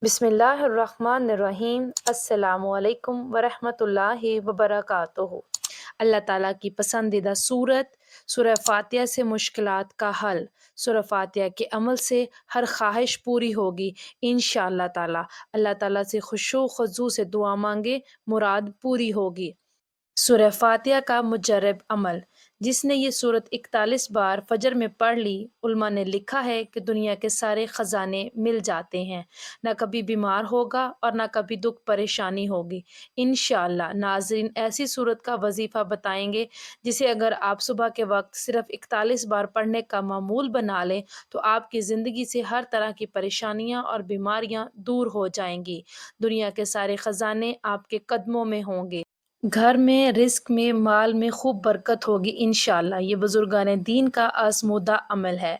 बिस्मिल्लाहिर्रहमानिर्रहीम। अस्सलामुअलैकुम वरहमतुल्लाहि वबरकातुहू। अल्लाह ताला की पसंदीदा सूरत सूरह फातिहा से मुश्किलात का हल। सूरह फातिहा के अमल से हर ख्वाहिश पूरी होगी इंशाअल्लाह ताला। अल्लाह ताला से खुशू खुजू से दुआ मांगे, मुराद पूरी होगी। सूरह फातिहा का मुजर्रब अमल। जिसने ये सूरत 41 बार फजर में पढ़ ली, उलमा ने लिखा है कि दुनिया के सारे ख़जाने मिल जाते हैं। ना कभी बीमार होगा और ना कभी दुख परेशानी होगी इंशाअल्लाह। नाज़रीन, ऐसी सूरत का वजीफ़ा बताएंगे जिसे अगर आप सुबह के वक्त सिर्फ 41 बार पढ़ने का मामूल बना लें तो आपकी ज़िंदगी से हर तरह की परेशानियां और बीमारियां दूर हो जाएंगी। दुनिया के सारे ख़जाने आपके कदमों में होंगे। घर में, रिस्क में, माल में खूब बरकत होगी इंशाअल्लाह। ये बुजुर्गान दीन का आज़मूदा अमल है।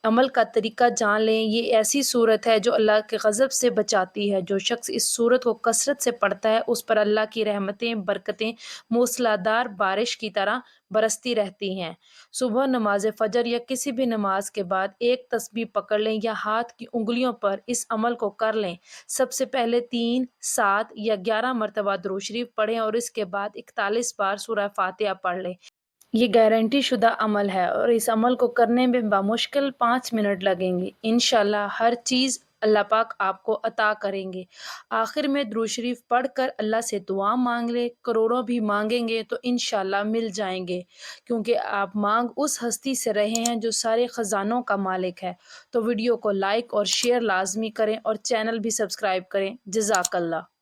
अमल का तरीका जान लें। ये ऐसी सूरत है जो अल्लाह के गज़ब से बचाती है। जो शख्स इस सूरत को कसरत से पढ़ता है उस पर अल्लाह की रहमतें, बरकतें मूसलाधार बारिश की तरह बरसती रहती हैं। सुबह नमाज फ़जर या किसी भी नमाज के बाद एक तस्बीह पकड़ लें या हाथ की उंगलियों पर इस अमल को कर लें। सबसे पहले 3, 7 या 11 मरतबा दुरूद शरीफ पढ़ें और इसके बाद 41 बार सूरह फातिहा पढ़ लें। ये गारंटी शुदा अमल है और इस अमल को करने में बामुश्किल 5 मिनट लगेंगे। इंशाअल्लाह हर चीज़ अल्लाह पाक आपको अता करेंगे। आखिर में दुरूद शरीफ पढ़कर अल्लाह से दुआ मांग ले। करोड़ों भी मांगेंगे तो इंशाअल्लाह मिल जाएंगे, क्योंकि आप मांग उस हस्ती से रहे हैं जो सारे ख़जानों का मालिक है। तो वीडियो को लाइक और शेयर लाजमी करें और चैनल भी सब्सक्राइब करें। जज़ाकल्लाह।